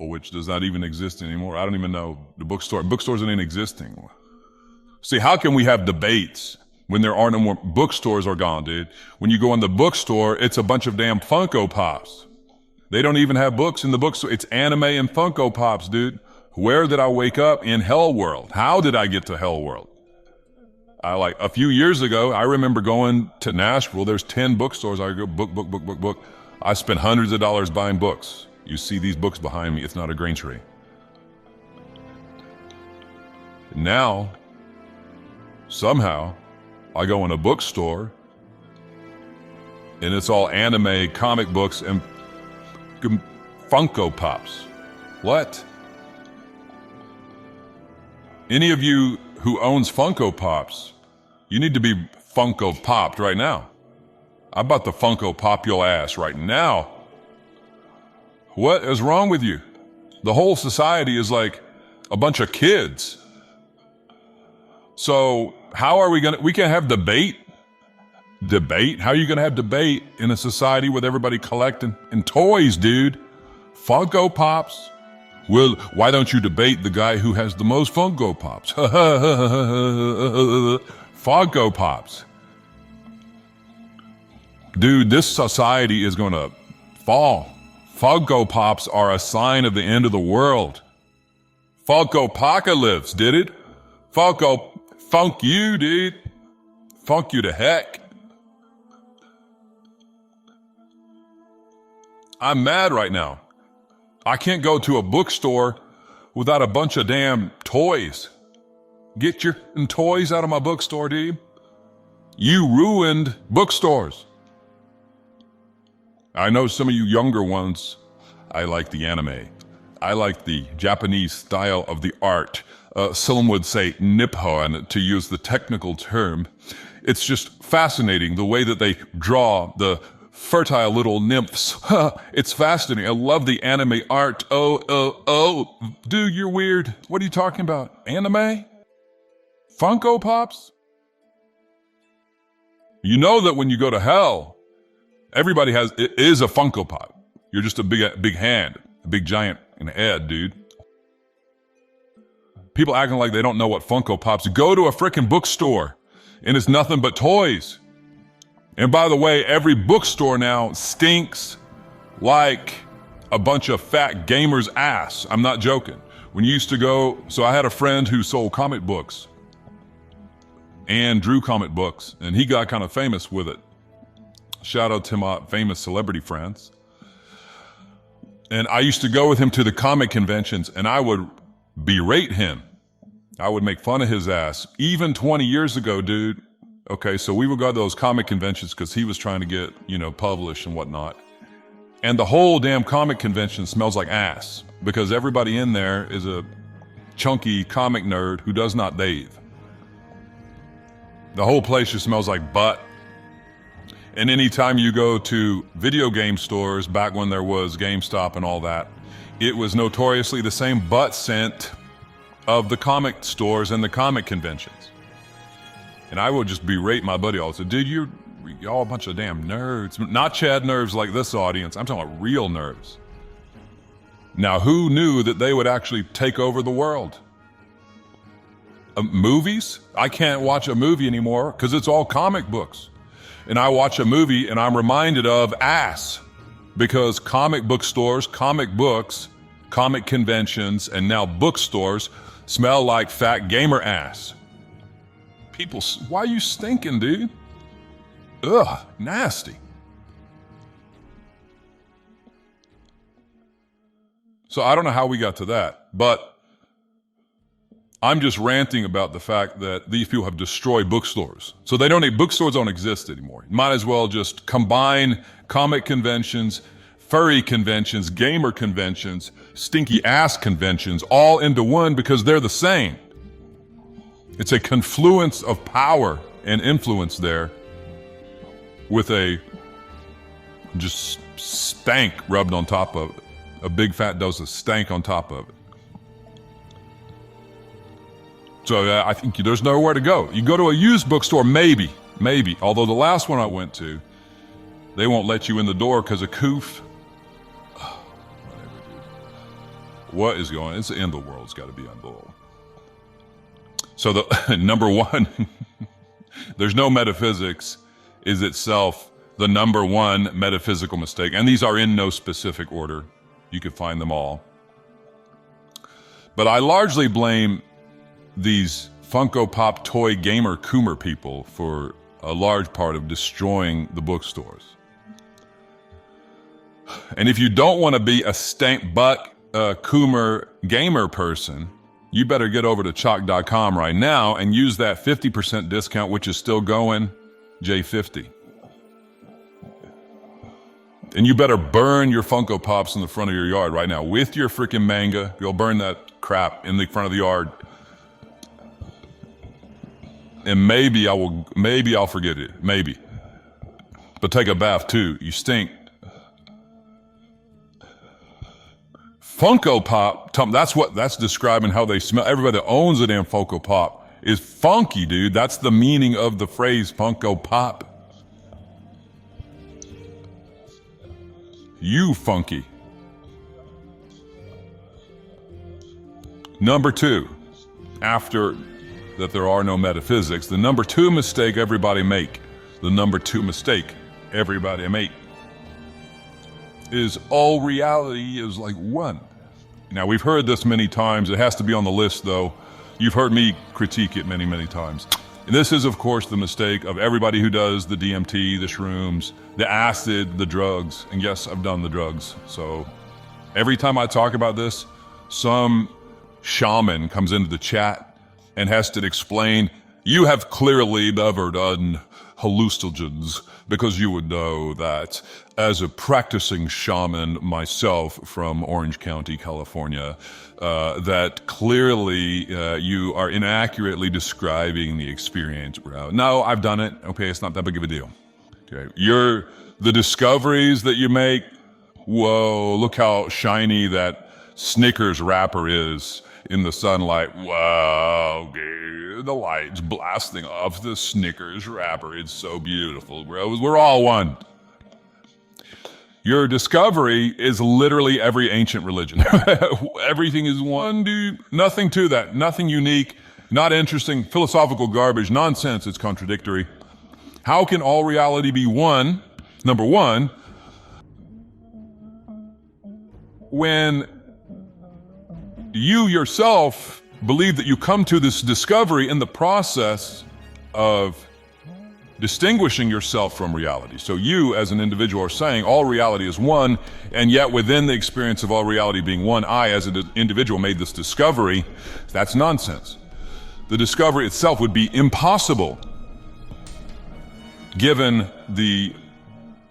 which does not even exist anymore. I don't even know the bookstore. Bookstores ain't existing. See, how can we have debates when there are no more bookstores are gone, dude? When you go in the bookstore, it's a bunch of damn Funko Pops. They don't even have books in the bookstore. It's anime and Funko Pops, dude. Where did I wake up in Hell World? How did I get to Hell World? A few years ago, I remember going to Nashville. There's 10 bookstores. I go book. I spent hundreds of dollars buying books. You see these books behind me. It's not a grain tree. Now, somehow, I go in a bookstore and it's all anime, comic books, and Funko Pops. What? Any of you who owns Funko Pops, you need to be Funko Popped right now. I'm about to Funko Pop your ass right now. What is wrong with you? The whole society is like a bunch of kids. So how are we we can't have debate? Debate? How are you gonna have debate in a society with everybody collecting and toys, dude? Funko Pops? Well, why don't you debate the guy who has the most Funko Pops? Funko Pops. Dude, this society is gonna fall. Funko Pops are a sign of the end of the world. Funko-pocalypse, did it? Funk you, dude. Funk you to heck. I'm mad right now. I can't go to a bookstore without a bunch of damn toys. Get your toys out of my bookstore, dude. You ruined bookstores. I know some of you younger ones, I like the anime. I like the Japanese style of the art. Some would say Nippon, to use the technical term. It's just fascinating the way that they draw the fertile little nymphs. It's fascinating. I love the anime art. Oh. Dude, you're weird. What are you talking about? Anime? Funko Pops? You know that when you go to hell, everybody is a Funko Pop. You're just a big hand, a big giant in the head, dude. People acting like they don't know what Funko Pops. Go to a frickin' bookstore and it's nothing but toys. And by the way, every bookstore now stinks like a bunch of fat gamers' ass. I'm not joking. When you used to go, so I had a friend who sold comic books and drew comic books, and he got kind of famous with it. Shout out to my famous celebrity friends. And I used to go with him to the comic conventions and I would berate him. I would make fun of his ass. Even 20 years ago, dude. Okay, so we would go to those comic conventions because he was trying to get, published and whatnot. And the whole damn comic convention smells like ass because everybody in there is a chunky comic nerd who does not bathe. The whole place just smells like butt. And anytime you go to video game stores, back when there was GameStop and all that, it was notoriously the same butt scent of the comic stores and the comic conventions. And I would just berate my buddy all the time. Dude, y'all a bunch of damn nerds. Not Chad nerves like this audience. I'm talking about real nerds. Now, who knew that they would actually take over the world? Movies? I can't watch a movie anymore because it's all comic books. And I watch a movie and I'm reminded of ass because comic book stores, comic books, comic conventions, and now bookstores smell like fat gamer ass. People, why are you stinking, dude? Ugh, nasty. So I don't know how we got to that, but I'm just ranting about the fact that these people have destroyed bookstores. So bookstores don't exist anymore. You might as well just combine comic conventions, furry conventions, gamer conventions, stinky ass conventions all into one because they're the same. It's a confluence of power and influence there with a just stank rubbed on top of it. A big fat dose of stank on top of it. So I think there's nowhere to go. You go to a used bookstore, maybe. Although the last one I went to, they won't let you in the door because of coof. Whatever, dude. What is going on? It's the end of the world. It's got to be unbelievable. So the number one, there's no metaphysics is itself the number one metaphysical mistake. And these are in no specific order. You could find them all. But I largely blame these Funko Pop toy gamer coomer people for a large part of destroying the bookstores. And if you don't want to be a stank buck coomer gamer person, you better get over to chalk.com right now and use that 50% discount, which is still going, J50. And you better burn your Funko Pops in the front of your yard right now with your freaking manga. You'll burn that crap in the front of the yard. And maybe I'll forget it, maybe. But take a bath too, you stink. Funko Pop, that's describing how they smell. Everybody that owns a damn Funko Pop is funky, dude. That's the meaning of the phrase Funko Pop. You funky. Number two, after that there are no metaphysics, the number two mistake everybody make is all reality is like one. Now, we've heard this many times. It has to be on the list, though. You've heard me critique it many, many times. And this is, of course, the mistake of everybody who does the DMT, the shrooms, the acid, the drugs. And yes, I've done the drugs. So every time I talk about this, some shaman comes into the chat and has to explain, you have clearly never done hallucinogens, because you would know that as a practicing shaman myself from Orange County, California, that clearly you are inaccurately describing the experience. No, I've done it. Okay, it's not that big of a deal. Okay, the discoveries that you make, whoa, look how shiny that Snickers wrapper is in the sunlight. Wow, okay, the light's blasting off the Snickers wrapper. It's so beautiful, bro. We're all one. Your discovery is literally every ancient religion. Everything is one, dude. Nothing to that. Nothing unique. Not interesting. Philosophical garbage. Nonsense. It's contradictory. How can all reality be one? Number one, when you yourself believe that you come to this discovery in the process of distinguishing yourself from reality. So you as an individual are saying all reality is one, and yet within the experience of all reality being one, I as an individual made this discovery. That's nonsense. The discovery itself would be impossible given the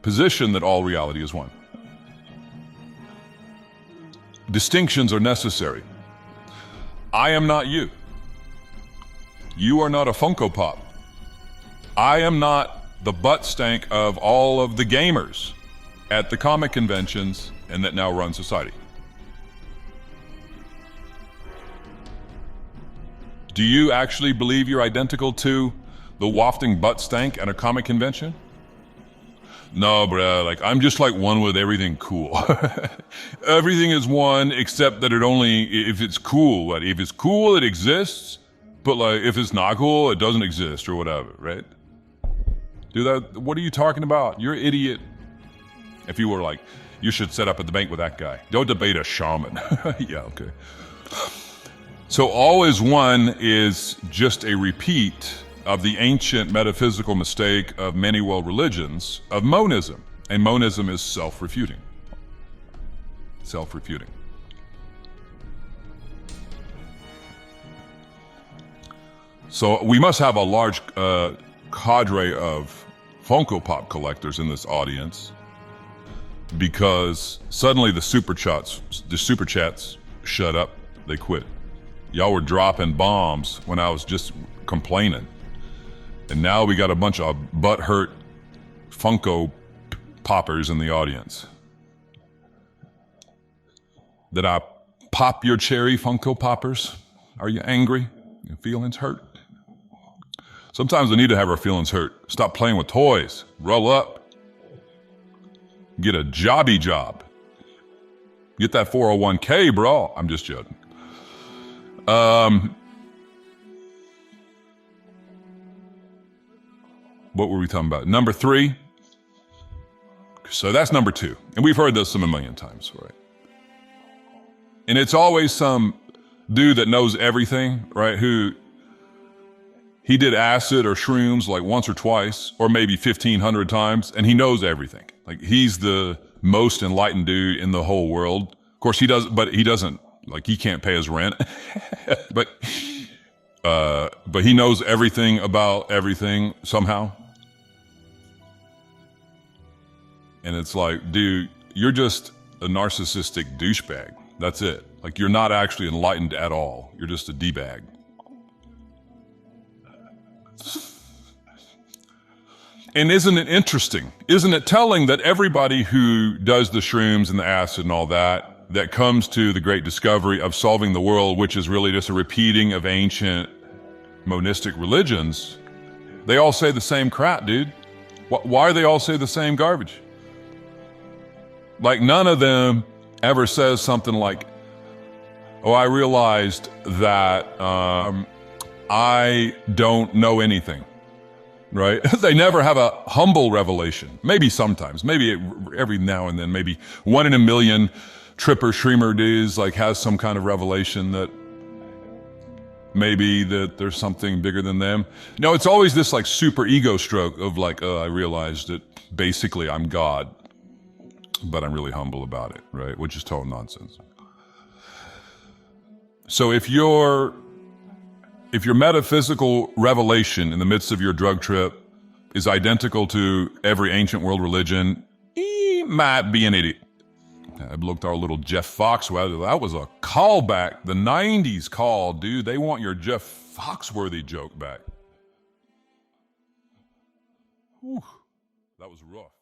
position that all reality is one. Distinctions are necessary. I am not you. You are not a Funko Pop. I am not the butt stank of all of the gamers at the comic conventions and that now run society. Do you actually believe you're identical to the wafting butt stank at a comic convention? No, bruh, like I'm just like one with everything cool. Everything is one except that it only, if it's cool, but if it's cool, it exists, but like if it's not cool, it doesn't exist or whatever, right? Dude, what are you talking about? You're an idiot. If you were like, you should set up at the bank with that guy. Don't debate a shaman. Yeah, okay. So all is one is just a repeat of the ancient metaphysical mistake of many world religions of monism. And monism is self-refuting. Self-refuting. So we must have a large cadre of Funko Pop collectors in this audience, because suddenly the super chats shut up, they quit. Y'all were dropping bombs when I was just complaining. And now we got a bunch of butthurt Funko poppers in the audience. Did I pop your cherry, Funko poppers? Are you angry? Your feelings hurt? Sometimes we need to have our feelings hurt. Stop playing with toys. Roll up. Get a jobby job. Get that 401k, bro. I'm just joking. What were we talking about? Number 3. So that's number 2. And we've heard this a million times, right? And it's always some dude that knows everything, right? Who he did acid or shrooms like once or twice, or maybe 1,500 times, and he knows everything. Like he's the most enlightened dude in the whole world. Of course he doesn't, like he can't pay his rent, but he knows everything about everything somehow. And it's like, dude, you're just a narcissistic douchebag. That's it. Like you're not actually enlightened at all. You're just a D-bag. And isn't it interesting? Isn't it telling that everybody who does the shrooms and the acid and all that comes to the great discovery of solving the world, which is really just a repeating of ancient monistic religions, they all say the same crap, dude. Why do they all say the same garbage? Like none of them ever says something like, oh, I realized that I don't know anything, right? They never have a humble revelation. Maybe sometimes, maybe every now and then, maybe 1 in a million tripper shreemer dudes like has some kind of revelation that maybe that there's something bigger than them. No, it's always this like super ego stroke of like, I realized that basically I'm God, but I'm really humble about it, right? Which is total nonsense. So if your metaphysical revelation in the midst of your drug trip is identical to every ancient world religion, you might be an idiot. I looked at our little Jeff Foxworthy. That was a callback. The 90s call, dude. They want your Jeff Foxworthy joke back. Whew, that was rough.